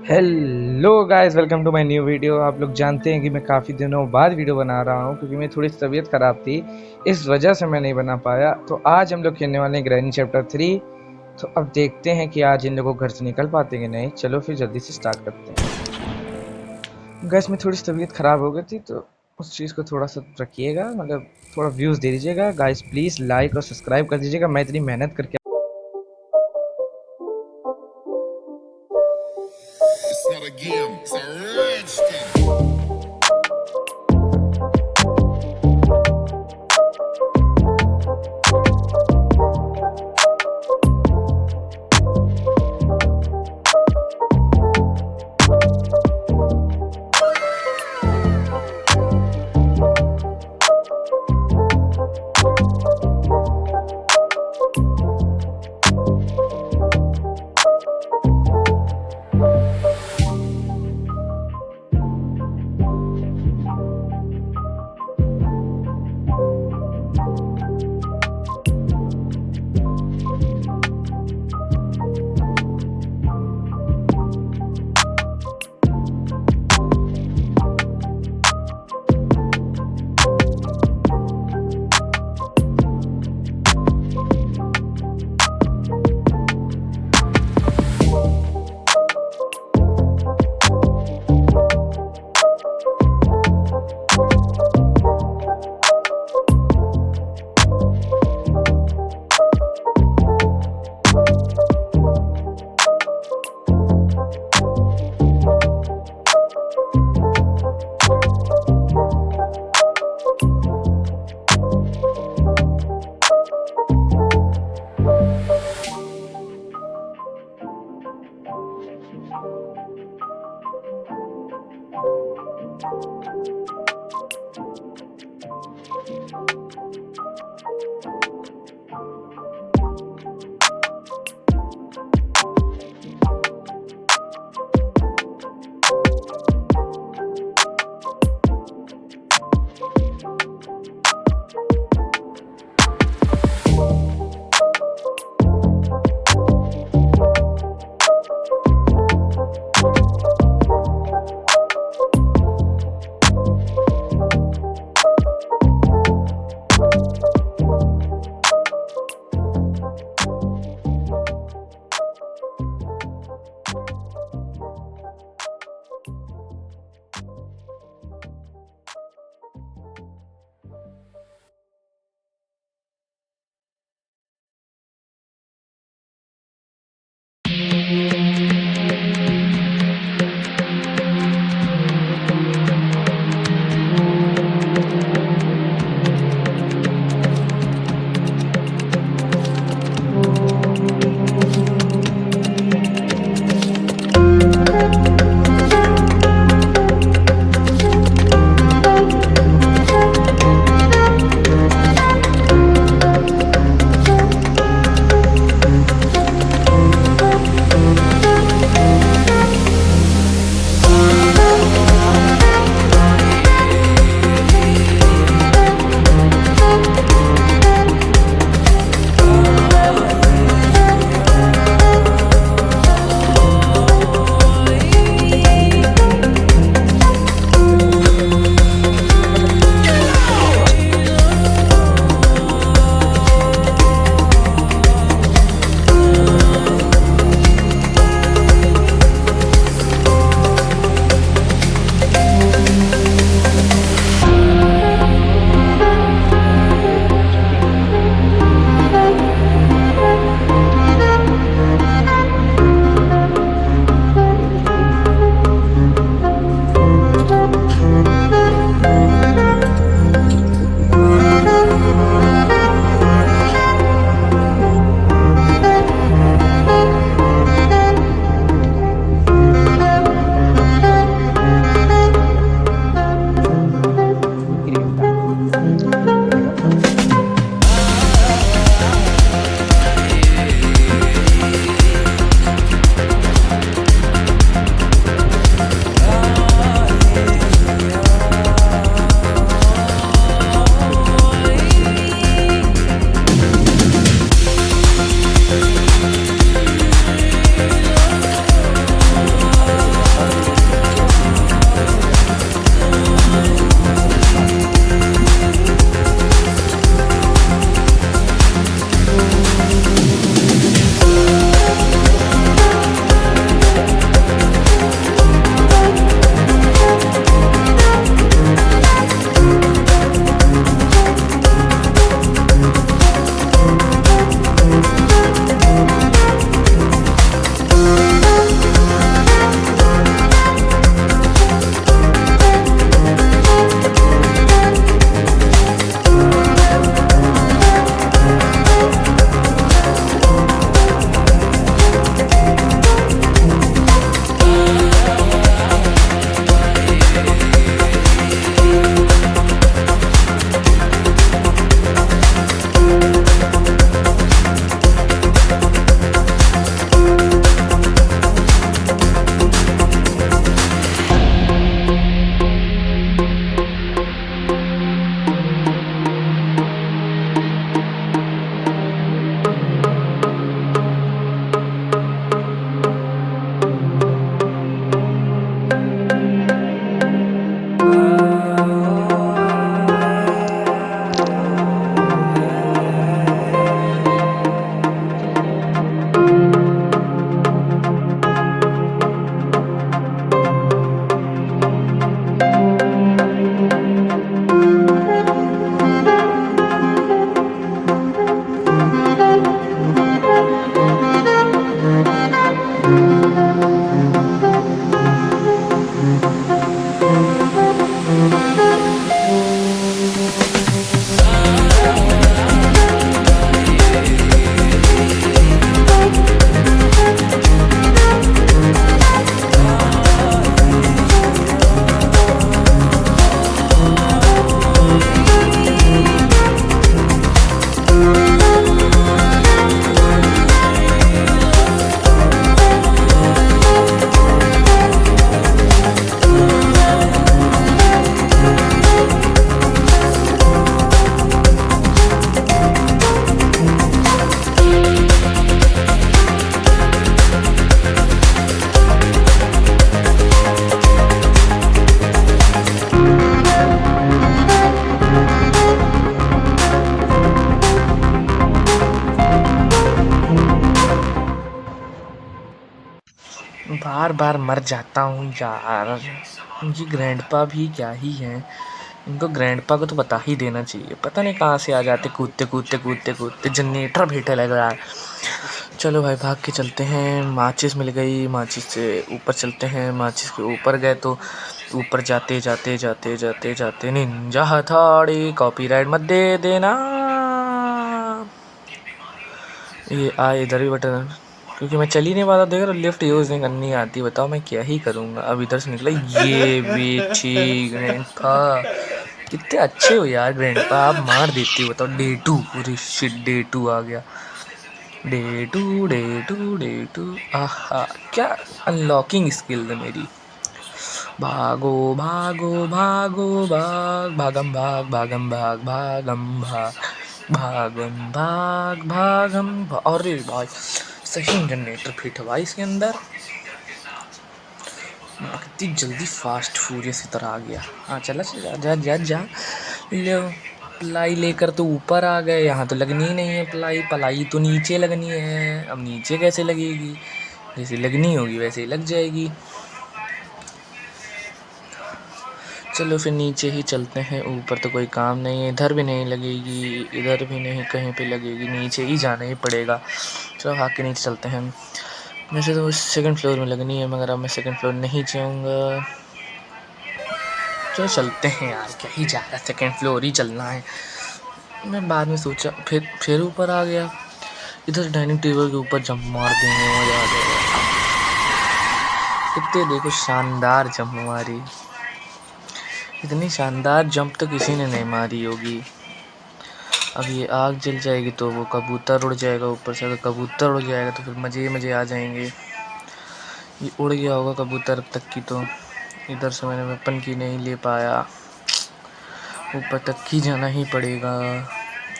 Hello guys, welcome to my new video. आप लोग जानते हैं कि मैं काफ़ी दिनों बाद वीडियो बना रहा हूं क्योंकि मेरी थोड़ी तबीयत ख़राब थी। इस वजह से मैं नहीं बना पाया। तो आज हम लोग खेलने वाले हैं ग्रैनी चैप्टर 3। तो अब देखते हैं कि आज इन लोगों घर से निकल पाते हैं कि नहीं। चलो फिर जल्दी से स्टार्ट करते हैं। गाइस, में थोड़ी तबीयत ख़राब हो गई थी तो उस चीज़ को थोड़ा सा रखिएगा, मतलब थोड़ा व्यूज़ दे दीजिएगा। गाइस प्लीज़ लाइक और सब्सक्राइब कर दीजिएगा। मैं इतनी मेहनत करके It's not a game, it's a rich thing. बार बार मर जाता हूँ यार। इनकी ग्रैंडपा भी क्या ही हैं। इनको ग्रैंडपा को तो बता ही देना चाहिए, पता नहीं कहाँ से आ जाते कूदते कूदते कूदते कूदते। जनरेटर भेटे लग रहा है। चलो भाई भाग के चलते हैं। माचिस मिल गई, माचिस से ऊपर चलते हैं। माचिस के ऊपर गए तो ऊपर जाते जाते जाते जाते जाते निंजा हथौड़ी कॉपीराइट मत दे देना। ये आए इधर भी बटन, क्योंकि मैं चल ही नहीं पाता। देख रहा लिफ्ट यूज़ नहीं करनी आती। बताओ मैं क्या ही करूँगा। अब इधर से निकला ये बेची ग्रैंडपा। कितने अच्छे हो यार ग्रैंडपा, आप मार देती हो। बताओ डे 2, पूरी शिट डे 2 आ गया। Day 2 day 2 day 2। आहा क्या अनलॉकिंग स्किल है मेरी। भागो भागो भागो भाग भागम भाग भागम भाग भागम भाग भागम भाग भागम भाग। अरे भाई सही जनरेटर फिट है भाई इसके अंदर। कितनी जल्दी फास्ट फ्यूरियस की तरह आ गया। हाँ चला जा जा जा जा। लो प्लाई लेकर तो ऊपर आ गए। यहाँ तो लगनी ही नहीं है प्लाई। प्लाई तो नीचे लगनी है। अब नीचे कैसे लगेगी? जैसे लगनी होगी वैसे ही लग जाएगी। चलो फिर नीचे ही चलते हैं। ऊपर तो कोई काम नहीं है। इधर भी नहीं लगेगी, इधर भी नहीं, कहीं पे लगेगी। नीचे ही जाना ही पड़ेगा। चलो भाग के नीचे चलते हैं। वैसे तो सेकंड फ्लोर में लगनी है, मगर अब मैं सेकंड फ्लोर नहीं जाऊँगा। चलो चलते हैं यार, क्या ही जा रहा है, सेकंड फ्लोर ही चलना है। मैं बाद में सोचा, फिर ऊपर आ गया। इधर डाइनिंग टेबल के ऊपर जंप मार देंगे, मज़ा आ जाएगा। कितने देखो शानदार जंप मारी। इतनी शानदार जंप तो किसी ने नहीं मारी होगी। अब ये आग जल जाएगी तो वो कबूतर उड़ जाएगा ऊपर से। अगर कबूतर उड़ जाएगा तो फिर मज़े मज़े आ जाएंगे। ये उड़ गया होगा कबूतर अब तक की तो। इधर से मैंने वेपन की नहीं ले पाया। ऊपर तक ही जाना ही पड़ेगा।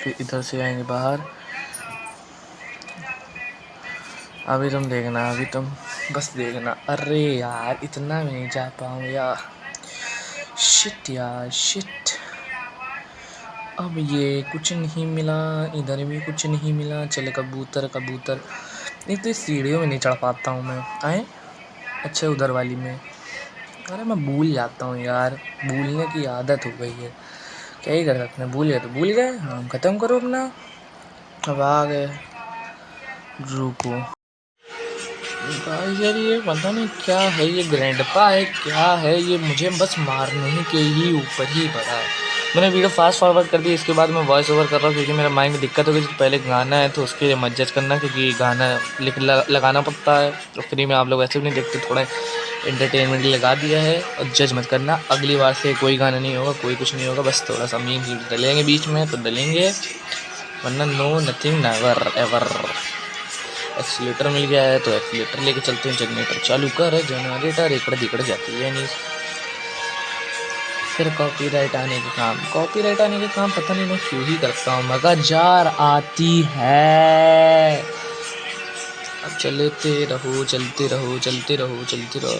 फिर इधर से आएंगे बाहर। अभी तुम देखना, अभी तुम बस देखना। अरे यार इतना भी नहीं जा पाऊँ यार। शिट यार शिट। अब ये कुछ नहीं मिला, इधर भी कुछ नहीं मिला। चले कबूतर कबूतर। नहीं तो इस सीढ़ियों में नहीं चढ़ पाता हूँ मैं। आए अच्छा उधर वाली में। अरे मैं भूल जाता हूँ यार, भूलने की आदत हो गई है। क्या ही कर सकते हैं, भूल गए तो भूल गए। हाँ ख़त्म करो अपना। अब आ गए। रुको गाइस यार, ये पता नहीं क्या है, ये ग्रैंडपा है क्या है ये, मुझे बस मारने के ही ऊपर ही पड़ा है। मैंने वीडियो फास्ट फॉरवर्ड कर दी, इसके बाद मैं वॉइस ओवर कर रहा हूँ क्योंकि मेरे माइंड में दिक्कत हो गई। तो पहले गाना है तो उसके लिए मत जज करना, क्योंकि गाना लगाना पड़ता है। तो फ्री में आप लोग ऐसे भी नहीं देखते, थोड़ा एंटरटेनमेंट लगा दिया है। और जज मत करना, अगली बार से कोई गाना नहीं होगा, कोई कुछ नहीं होगा। बस थोड़ा सा मीम डलेंगे बीच में तो डलेंगे, वरना no nothing never ever. Accelerator मिल गया है तो एक्सीलेटर लेके चलते हैं। जनरेटर चालू कर, जनरेटर एकड़ दिकड़ जाती है नहीं। फिर कॉपीराइट आने के काम, कॉपीराइट आने के काम पता नहीं मैं क्यों ही करता हूँ, मगर जार आती है। अब चलते रहो चलते रहो चलते रहो चलते रहो।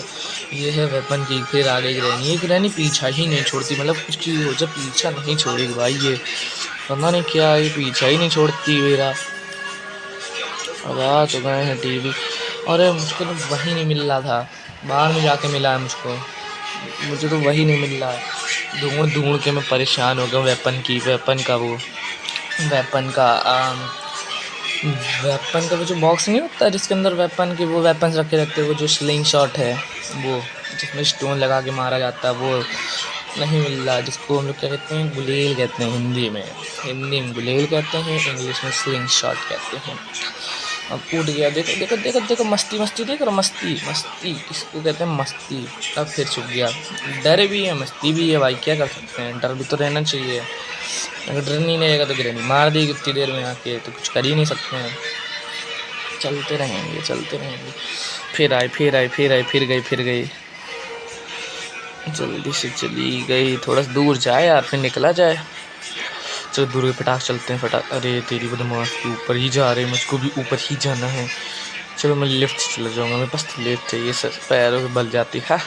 ये है वेपन की। फिर आ गई ग्रैनी। ये ग्रैनी पीछा ही नहीं छोड़ती, मतलब उसकी हो जब पीछा नहीं छोड़ेगी भाई ये, पता नहीं क्या ये पीछा ही नहीं छोड़ती मेरा। अब आ तो गए हैं टीवी। अरे मुझको तो वही नहीं मिल रहा था, बाहर में जाके मिला है मुझको। मुझे तो वही नहीं मिल रहा है। ढूंढ ढूंढ के मैं परेशान हो गया। वेपन का वो जो बॉक्स नहीं होता जिसके अंदर वेपन के वो वेपन्स रखे रहते हैं, वो जो स्लिंग शॉट है, वो जिसमें स्टोन लगा के मारा जाता है, वो नहीं मिल रहा। जिसको हम लोग क्या कहते हैं, गुलेल कहते हैं हिंदी में। हिंदी में गुलेल कहते हैं, इंग्लिश में स्लिंग शॉट कहते हैं। अब उठ गया। देखो देखो देखो देखो मस्ती मस्ती, देख रहा मस्ती मस्ती, इसको कहते हैं मस्ती। अब फिर छुप गया। डर भी है मस्ती भी है भाई, क्या कर सकते हैं, डर भी तो रहना चाहिए। अगर डर नहीं रहेगा तो ग्रैनी मार देगी उतनी देर में आके, तो कुछ कर ही नहीं सकते हैं। चलते रहेंगे चलते रहेंगे। फिर आए फिर आए फिर आए, फिर गई फिर गई। जल्दी से चली गई। थोड़ा सा दूर जाए यार, फिर निकला जाए। चलो दूर के फटाक चलते हैं फटाक। अरे तेरी बदमाश के ऊपर ही जा रहे हैं, मुझको भी ऊपर ही जाना है। चलो मैं लिफ्ट से चला जाऊँगा, मेरे पास तो लिफ्ट चाहिए। सर पैरों पे बल जाती है,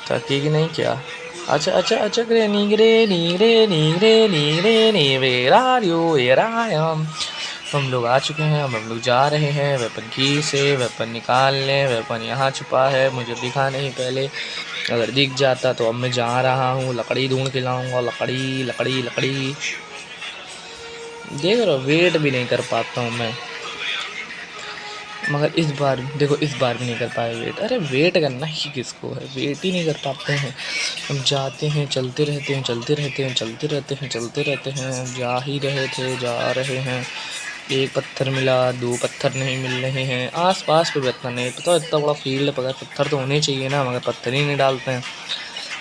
ताकि कि नहीं क्या। अच्छा अच्छा अच्छा granny granny granny granny granny where are you, where I am. हम लोग आ चुके हैं। अब हम लोग जा रहे हैं वेपन की से वेपन निकालने। वेपन यहाँ छुपा है, मुझे दिखा नहीं पहले। अगर दिख जाता तो अब मैं जा रहा हूँ, लकड़ी ढूंढ के लाऊंगा। लकड़ी लकड़ी लकड़ी देख रहे हो, वेट भी नहीं कर पाता हूँ मैं। मगर इस बार देखो, इस बार भी नहीं कर पाए वेट। अरे वेट करना ही किसको है, वेट ही नहीं कर पाते हैं। हम जाते हैं, चलते रहते हैं, चलते रहते हैं, चलते रहते हैं, चलते रहते हैं। जा ही रहे थे, जा रहे हैं। एक पत्थर मिला, दो पत्थर नहीं मिल रहे हैं। आस पास पे भी इतना नहीं पता, इतना बड़ा फील्ड है, पता पत्थर तो होने चाहिए ना, मगर पत्थर ही नहीं डालते हैं।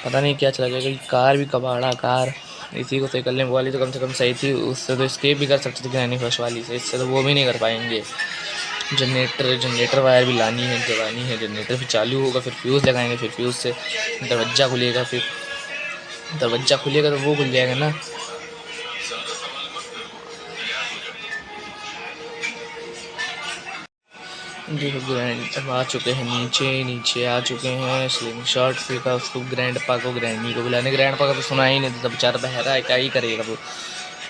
पता नहीं क्या चला जाएगा। कार भी कबाड़ा कार, इसी को सही करने वाली तो कम से कम सही थी, उससे तो स्केप भी कर सकते थे ग्रैनी फर्स्ट वाली से, इससे तो वो भी नहीं कर पाएंगे। जनरेटर वायर भी लानी है, जलानी है। जनरेटर फिर चालू होगा, फिर फ्यूज़ लगाएंगे, फिर फ्यूज़ से दरवाज़ा खुलेगा, फिर दरवाज़ा खुलेगा तो वो खुल जाएगा ना। देखो ग्रैंड अब आ चुके हैं, नीचे आ चुके हैं। स्लिंग शॉट फेंका उसको, ग्रैंड पा को ग्रैंडी को बुलाने। ग्रैंड पा का तो सुना ही नहीं था, बेचारा बहरा है, क्या ही करेगा वो।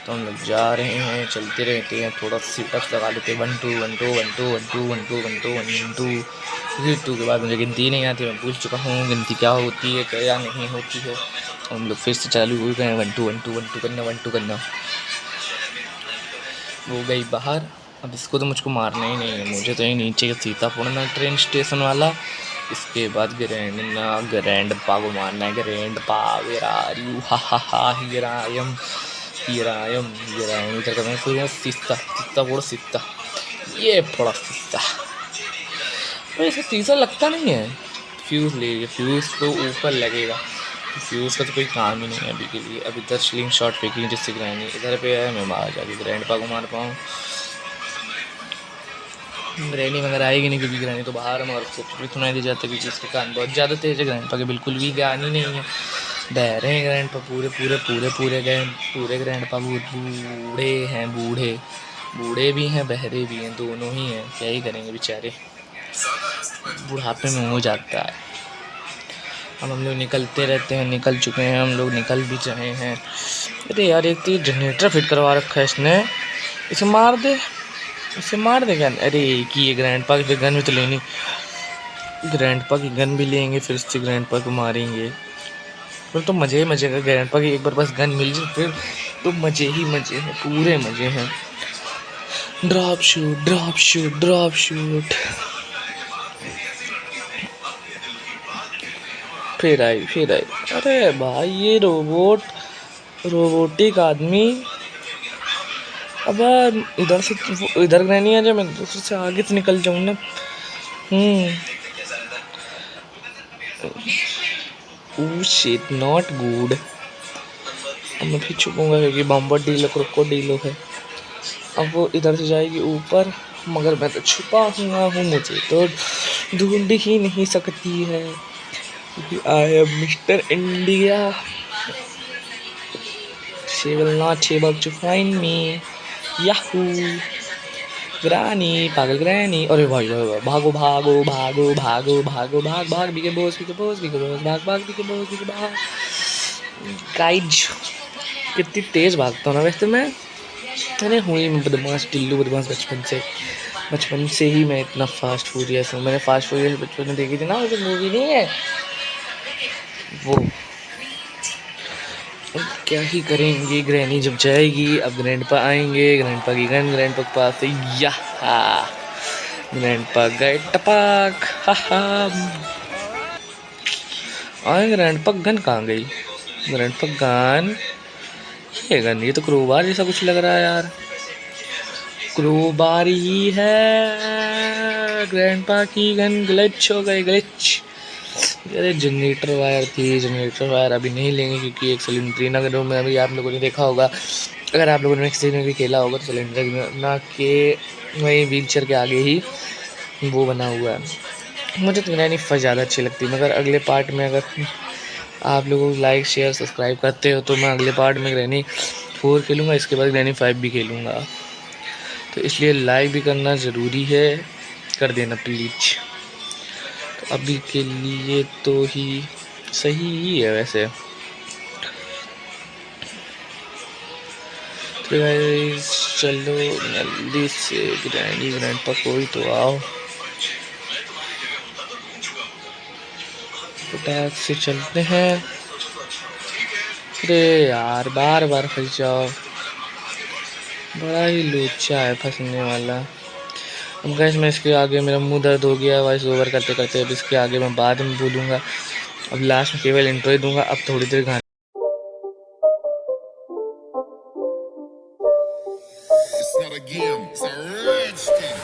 तो हम लोग जा रहे हैं, चलते रहते हैं, थोड़ा सिटअप्स लगा लेते हैं। 1 2 1 2 1 2 1 2 1 2 1 2 1 2 1 2 के बाद मुझे गिनती नहीं आती, मैं भूल चुका हूँ गिनती क्या होती है क्या नहीं होती है। हम लोग फिर से चालू हो गए। 1 2 1 2 1 2 करना, 1 2 करना। वो गई बाहर। अब इसको तो मुझको मारना ही नहीं है, मुझे तो यही नीचे का सीतापुर ट्रेन स्टेशन वाला। इसके बाद ग्रैंड पा को मारना है। ग्रैंड पा वेयर आर यू, हा हा हा, here I am, here I am, here I am. इधर करना है पूरा सीता, ये थोड़ा सीता। तो इसे सीसा लगता नहीं है। फ्यूज़ ले लिया, फ्यूज़ तो ऊपर लगेगा, फ्यूज़ का तो कोई काम ही नहीं है अभी के लिए। अब इधर स्लिंग शॉट फेंकी जिससे ग्रैंड इधर पे है, मैं बाहर जाके ग्रैंड पा को मार पाऊँ। ग्रैनी मगर आएगी नहीं, क्योंकि ग्रैनी तो बाहर है, मगर उसको भी सुनाई दे जाता है क्योंकि उसके कान बहुत ज़्यादा तेज है। ग्रैंड पा के बिल्कुल भी ज्ञान ही नहीं है। बहरे हैं ग्रैंड पा, पूरे ग्रैंड पा बूढ़े हैं, बूढ़े भी हैं, बहरे भी हैं, दोनों ही हैं। क्या ही करेंगे बेचारे, बुढ़ापे में हो जाता है। अब हम लोग निकलते रहते हैं, निकल चुके हैं, हम लोग निकल भी रहे हैं। अरे यार, एक तो जनरेटर फिट करवा रखा है इसने, इसे मार दे, क्या। अरे की ये ग्रैंड पा की गन भी तो लेनी, ग्रैंड पा की गन भी लेंगे, फिर इससे ग्रैंड पा को मारेंगे। फिर तो मज़े ही मज़े का, ग्रैंड पा की एक बार बस गन मिल जाए फिर तो मज़े ही मज़े हैं, पूरे मज़े हैं। Drop shoot. फिर आई। अरे भाई, ये रोबोटिक आदमी। अब इधर से इधर नहीं आ जाए, मैं दूसरे से आगे से निकल जाऊँ ना। Shit, not good. अब मैं फिर छुपूंगा क्योंकि बॉम्बरडीलो क्रोकोडीलो है। अब वो इधर से जाएगी ऊपर, मगर मैं तो छुपा हुआ हूँ, मुझे तो ढूंढ ही नहीं सकती है क्योंकि I am mister India. She will not able to find me. Yahoo granny, पागल ग्रानी। अरे भाई भागो, भाग बिके बॉस, भाग। गाइज, कितनी तेज भागता हूँ ना वैसे मैं। अरे हुई मैं बदमाश बचपन से ही मैं इतना फास्ट फूरियस हूँ। मैंने फास्ट फूरियस बचपन में देखी थी ना, वो जो मूवी नहीं है वो। क्या ही करेंगे, ग्रैनी जब जाएगी। अब ग्रैंडपा आएंगे, ग्रैंडपा की गन ग्रैंडपा के पास है। ग्रैंडपा गए टपाक, ग्रैंडपा गन कहाँ गई? ग्रैंडपा गन, ये तो क्रोबार जैसा कुछ लग रहा है यार। क्रोबार ही है। ग्रैंडपा की गन ग्लिच हो गई, ग्लिच। अरे जनरेटर वायर अभी नहीं लेंगे क्योंकि एक सिलेंडर नगर में अभी आप लोगों ने देखा होगा, अगर आप लोगों ने किसी ने भी खेला होगा तो सिलेंडर ना के वही व्हीलचेयर के आगे ही वो बना हुआ है। मुझे तो ग्रैनी फर्स्ट ज़्यादा अच्छी लगती है, मगर अगले पार्ट में अगर आप लोगों को लाइक शेयर सब्सक्राइब करते हो तो मैं अगले पार्ट में ग्रैनी 4 खेलूँगा, इसके बाद ग्रैनी 5 भी खेलूँगा। तो इसलिए लाइक भी करना ज़रूरी है, कर देना प्लीज़। तो अभी के लिए तो ही सही ही है वैसे। तो गाइस चलो जल्दी से ग्रैनी ग्रैंडपा कोई तो आओ, फटाक से चलते हैं। अरे यार बार बार फंस जाओ, बड़ा ही लोचा है फंसने वाला। अब गैस मैं इसके आगे मेरा मुंह दर्द हो गया वॉइस ओवर करते करते, अब इसके आगे मैं बाद में बोलूँगा, अब लास्ट में केवल इंट्रो ही दूंगा। अब थोड़ी देर गाने It's not a game, it's a rich thing.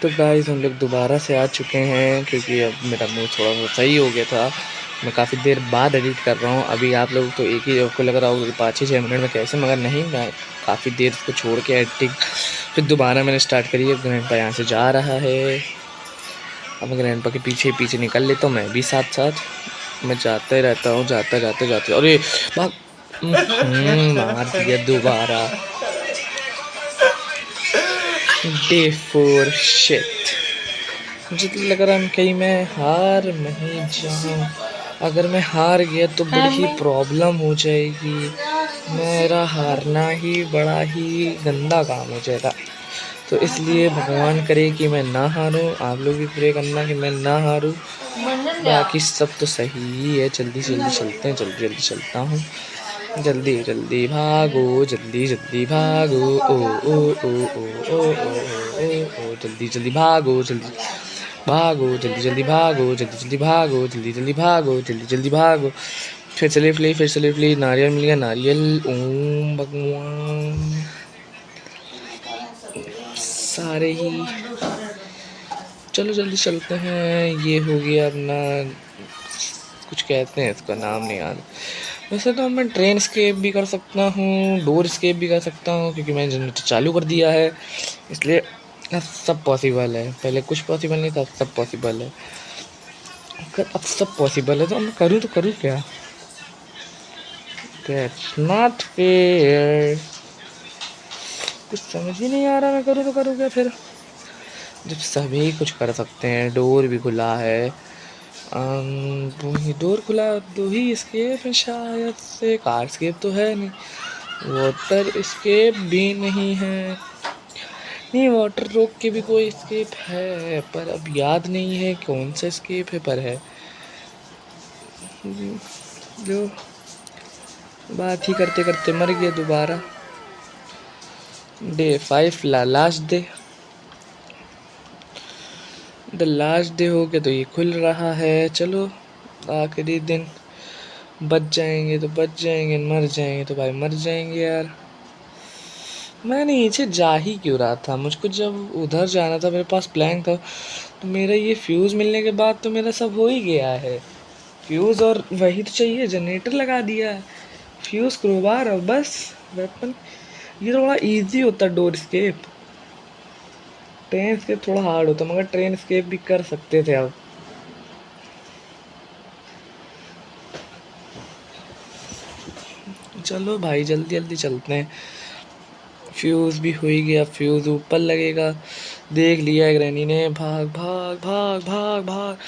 तो गाइस हम लोग दोबारा से आ चुके हैं, क्योंकि अब मेरा मुंह थोड़ा सा सही हो गया था। मैं काफ़ी देर बाद एडिट कर रहा हूँ। अभी आप लोग तो एक ही आपको लग रहा होगा कि 5-6 मिनट में कैसे, मगर नहीं, मैं काफ़ी देर उसको छोड़ के एडिटिंग फिर दोबारा मैंने स्टार्ट करी है। ग्रैंडपा यहाँ से जा रहा है, अब मैं ग्रैंडपा के पीछे पीछे निकल लेता हूँ, मैं भी साथ साथ मैं जाता ही रहता हूँ, जाते जाते। अरे भाग, मार दिया दोबारा। डे 4 शिट, मुझे तो लग रहा है कहीं मैं हार नहीं जाऊँ। अगर मैं हार गया तो बड़ी ही प्रॉब्लम हो जाएगी, मेरा हारना ही बड़ा ही गंदा काम हो जाएगा। तो इसलिए भगवान करे कि मैं ना हारूँ, आप लोग भी प्रे करना कि मैं ना हारूँ। बाकी सब तो सही ही है। जल्दी जल्दी चलते हैं, जल्दी जल्दी चलता हूँ। जल्दी जल्दी भागो, जल्दी जल्दी भागो, ओ ओ ओ ओ ओ ओ ओ, जल्दी जल्दी भागो, जल्दी भागो, जल्दी जल्दी भागो, जल्दी जल्दी भागो, जल्दी जल्दी भागो, जल्दी जल्दी भागो। फिर से लेफ्ट ली, फिर से लेफ्ट ली, नारियल मिल गया, नारियल। ओम भगवान, सारे ही चलो जल्दी चलते हैं। ये हो गया अपना, कुछ कहते हैं इसका नाम नहीं याद। वैसे तो मैं ट्रेन स्केप भी कर सकता हूँ, डोर स्केप भी कर सकता हूँ, क्योंकि मैंने जनरेटर चालू कर दिया है, इसलिए अब सब पॉसिबल है। पहले कुछ पॉसिबल नहीं था, अब सब पॉसिबल है। अगर अब सब पॉसिबल है तो मैं करूँ तो करूँ क्या? That's not fair. कुछ समझ ही नहीं आ रहा, मैं करूँ तो करूँ क्या फिर, जब सभी कुछ कर सकते हैं। डोर भी खुला है, डोर खुला तो ही स्केप है शायद से। कार स्केप तो है नहीं, वाटर स्केप भी नहीं है। नहीं, वाटर रोक के भी कोई स्केप है, पर अब याद नहीं है कौन सा स्केप है, पर है। जो बात ही करते करते मर गया दोबारा। Day 5 last day. The last day हो गया तो ये खुल रहा है। चलो आखिरी दिन, बच जाएंगे तो बच जाएंगे, मर जाएंगे तो भाई मर जाएंगे यार। मैं नीचे जा ही क्यों रहा था? मुझको जब उधर जाना था, मेरे पास प्लान था, तो मेरा ये फ्यूज़ मिलने के बाद तो मेरा सब हो ही गया है। फ्यूज़ और वही तो चाहिए, जनरेटर लगा दिया, फ्यूज़ क्रोबार और बस वेपन। ये थोड़ा इजी होता डोर स्केप। ट्रेन स्केप थोड़ा हार्ड होता, मगर ट्रेन स्केप भी कर सकते थे अब। चलो भाई जल्दी जल्दी चलते हैं। फ्यूज़ भी हो ही गया, फ्यूज़ ऊपर लगेगा। देख लिया ग्रैनी ने। भाग भाग भाग भाग भाग।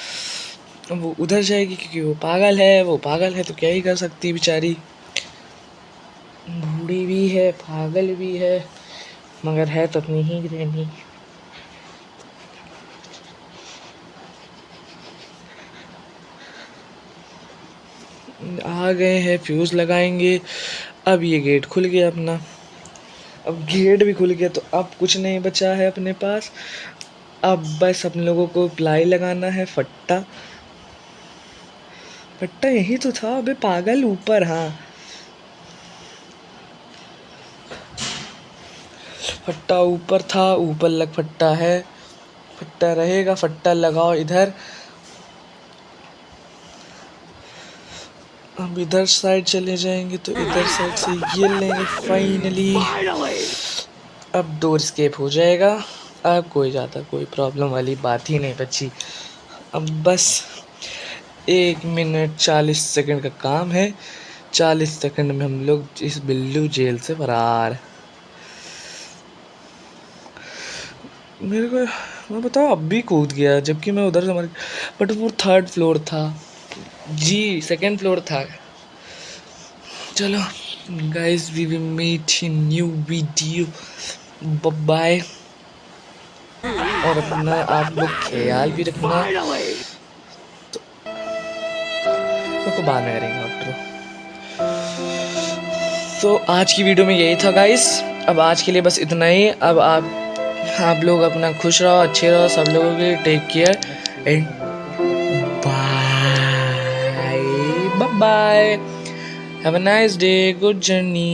अब वो उधर जाएगी क्योंकि वो पागल है। वो पागल है तो क्या ही कर सकती बेचारी। बूढ़ी भी है, पागल भी है, मगर है तो अपनी ही ग्रैनी। आ गए हैं, फ्यूज़ लगाएंगे। अब ये गेट खुल गया अपना। अब गेट भी खुल गया तो अब कुछ नहीं बचा है अपने पास। अब बस अपने लोगों को प्लाई लगाना है। फट्टा फट्टा यही तो था। अबे पागल ऊपर। हाँ, फट्टा ऊपर था, ऊपर लग फट्टा है। फट्टा रहेगा, फट्टा लगाओ इधर। अब इधर साइड चले जाएंगे तो इधर साइड से ये लेंगे फाइनली। अब डोर स्केप हो जाएगा। अब कोई प्रॉब्लम वाली बात ही नहीं बची। अब बस 1 मिनट 40 सेकंड का काम है। 40 सेकंड में हम लोग इस बिल्लू जेल से फरार। मेरे को मैं बताओ अब भी कूद गया, जबकि मैं उधर से मर। बट वो 3rd फ्लोर था जी, 2nd फ्लोर था। चलो guys, we will meet in new video. Bye. और अपना आप लोग ख्याल भी रखना। तो बाद में करेंगे आफ्टर। तो आज की वीडियो में यही था गाइस। अब आज के लिए बस इतना ही। अब आप लोग अपना खुश रहो, अच्छे रहो, सब लोगों के take care and bye bye bye. Have a nice day, good journey.